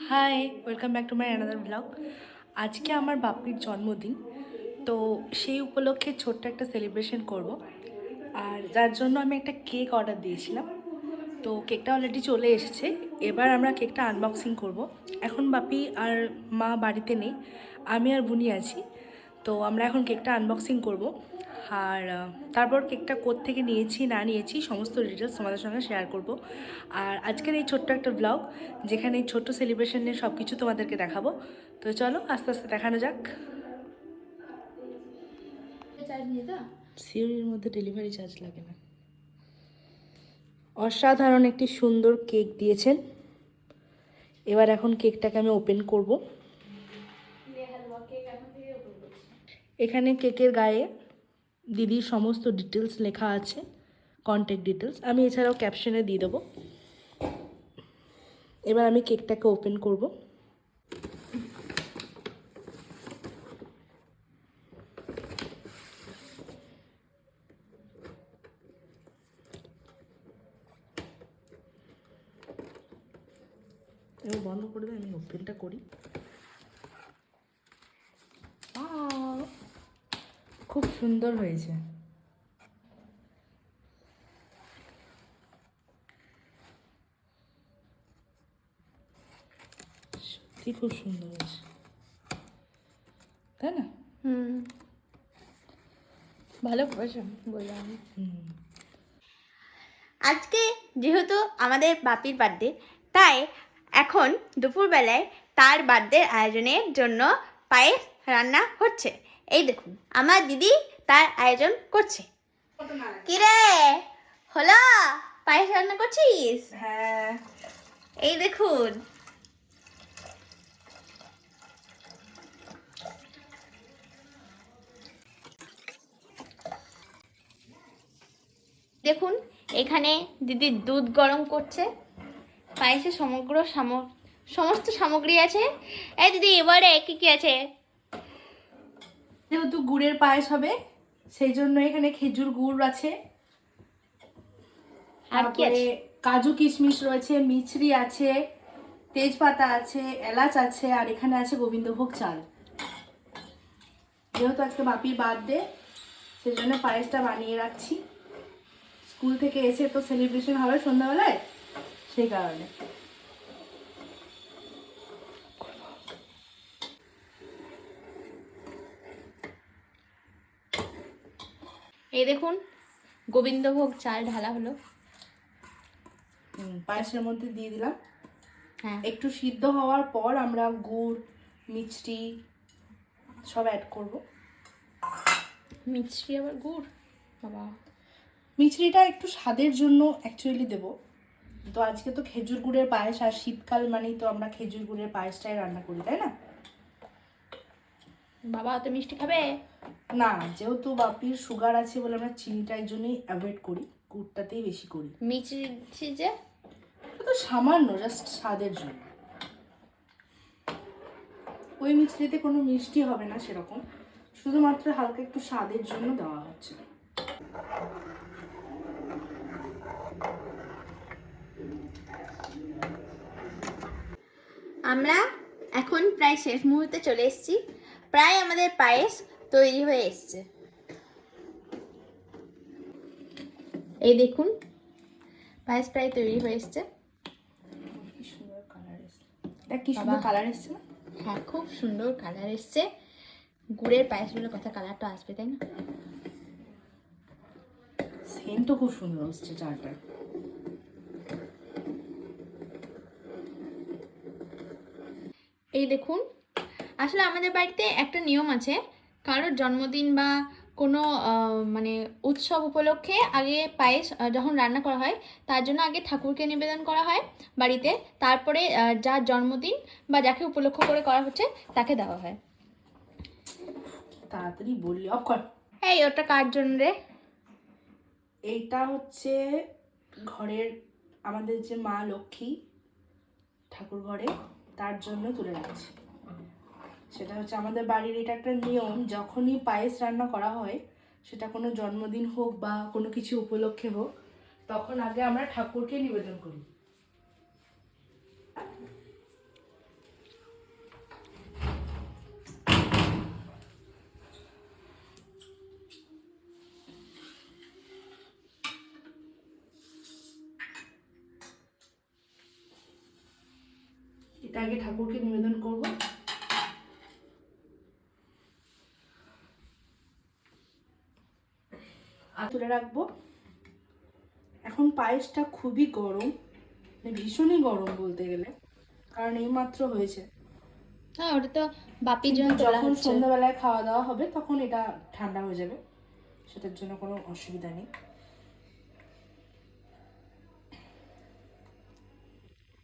High, welcome back to my another blog. আজকে আমার বাপির জন্মদিন, তো সেই উপলক্ষে ছোট্ট একটা সেলিব্রেশন করব। আর যার জন্য আমি একটা কেক অর্ডার দিয়েছিলাম, তো কেকটা অলরেডি চলে এসেছে। এবার আমরা কেকটা আনবক্সিং করব। এখন বাপি আর মা বাড়িতে নেই, আমি আর বুনি আছি। তো আমরা এখন কেকটা আনবক্সিং করব। আর তারপর কেকটা কোত্থেকে নিয়েছি না নিয়েছি সমস্ত ডিটেলস তোমাদের সঙ্গে শেয়ার করব। আর আজকের এই ছোট্ট একটা ব্লগ, যেখানে এই ছোট্ট সেলিব্রেশনের সব কিছু তোমাদেরকে দেখাবো। তো চলো আস্তে আস্তে দেখানো যাক। সিওরির মধ্যে ডেলিভারি চার্জ লাগে না। অসাধারণ একটি সুন্দর কেক দিয়েছেন। এবার এখন কেকটাকে আমি ওপেন করব। এখানে কেকের গায়ে দিদির সমস্ত ডিটেলস লেখা আছে, কন্ট্যাক্ট ডিটেলস। আমি এছাড়াও ক্যাপশনে দিয়ে দেবো। এবার আমি কেকটাকে ওপেন করব। এবার বন্ধ করে দিয়ে আমি ওপেনটা করি। খুব সুন্দর হয়েছে। সত্যি খুব সুন্দর হয়েছে, তাই না? ভালো করেছো বললাম। আজকে যেহেতু আমাদের বাপির বার্থডে, তাই এখন দুপুরবেলায় তার বার্থডের আয়োজনের জন্য পায়েস রান্না হচ্ছে। এই দেখুন, আমার দিদি তার আয়োজন করছে। কিরে, হলো? পায়েস রান্না করছিস? হ্যাঁ। এই দেখুন, দেখুন এখানে দিদি দুধ গরম করছে। পায়েসে সমস্ত সামগ্রী আছে। এই দিদি, এবারে কি কি আছে? যেহেতু গুড়ের পায়েস হবে, সেই জন্য এখানে খেজুর গুড় আছে, আর কি তারপরে আছে? কাজু কিশমিশ রয়েছে, মিছরি আছে, তেজপাতা আছে, এলাচ আছে, আর এখানে আছে গোবিন্দভোগ চাল। যেহেতু আজকে বাপির বার্থডে, সেই জন্য পায়েসটা বানিয়ে রাখছি। স্কুল থেকে এসে তো সেলিব্রেশন হবে সন্ধ্যাবেলায়, সেই কারণে। এই দেখুন, গোবিন্দভোগ চাল ঢালা হলো। পায়েসের মধ্যে দিয়ে দিলাম। হ্যাঁ, একটু সিদ্ধ হওয়ার পর আমরা গুড়, মিষ্টি সব অ্যাড করব। মিষ্টি আবার গুড়, বাবা। মিছরিটা একটু স্বাদের জন্য অ্যাকচুয়ালি দেবো। তো আজকে তো খেজুর গুড়ের পায়েস, আর শীতকাল মানেই তো আমরা খেজুর গুড়ের পায়েসটাই রান্না করি, তাই না? বাবা তো মিষ্টি খাবে না, যেহেতু বাপির সুগার আছে বলে আমরা চিনিটা এই জন্যই অ্যাভয়েড করি, গুড়টাতেই বেশি করি। মিষ্টি যে এটা তো সামান্য জাস্ট স্বাদের জন্য। ওই মিছরিতে কোনো মিষ্টি হবে না সেরকম, শুধুমাত্র হালকা একটু স্বাদের জন্য দেওয়া হচ্ছে। আমরা এখন প্রায় শেষ মুহূর্তে চলে এসেছি। প্রায় আমাদের পায়েস তৈরি হয়ে এসছে। এই দেখুন, পায়েস প্রায় তৈরি হয়ে এসছে। কি সুন্দর কালার এসছে, দেখ কি সুন্দর কালার এসছে না? হ্যাঁ, খুব সুন্দর কালার এসছে। গুড়ের পায়েস বলে কথা, কালারটা আসবে, তাই না? সেন্টও খুব সুন্দর হচ্ছে চালটা। এই দেখুন, আসলে আমাদের বাড়িতে একটা নিয়ম আছে, কারোর জন্মদিন বা কোনো মানে উৎসব উপলক্ষে আগে পায়েস যখন রান্না করা হয়, তার জন্য আগে ঠাকুরকে নিবেদন করা হয় বাড়িতে, তারপরে যার জন্মদিন বা যাকে উপলক্ষ করে করা হচ্ছে তাকে দেওয়া হয়। তাড়াতাড়ি বললি, অফ কর। এই ওটা কার জন্য রে? এইটা হচ্ছে ঘরের আমাদের যে মা লক্ষ্মী ঠাকুর ঘরে, তার জন্য তুলে রাখছি। সেটা হচ্ছে আমাদের বাড়ির এটা একটা নিয়ম, যখনই পায়েস রান্না করা হয়, সেটা কোনো জন্মদিন হোক বা কোনো কিছু উপলক্ষে হোক, তখন আগে আমরা ঠাকুরকে নিবেদন করি। এটা আগে ঠাকুরকে নিবেদন করব। আর তুলে রাখবো। এখন পায়েসটা খুবই গরম, মানে ভীষণই গরম বলতে গেলে, কারণ এইমাত্র হয়েছে। হ্যাঁ, ওটা তো বাপির কিন্তু জন্য তোলা যখন হচ্ছে। সন্ধ্যাবেলায় খাওয়া দাওয়া হবে তখন এটা ঠান্ডা হয়ে যাবে, সেটার জন্য কোনো অসুবিধা নেই।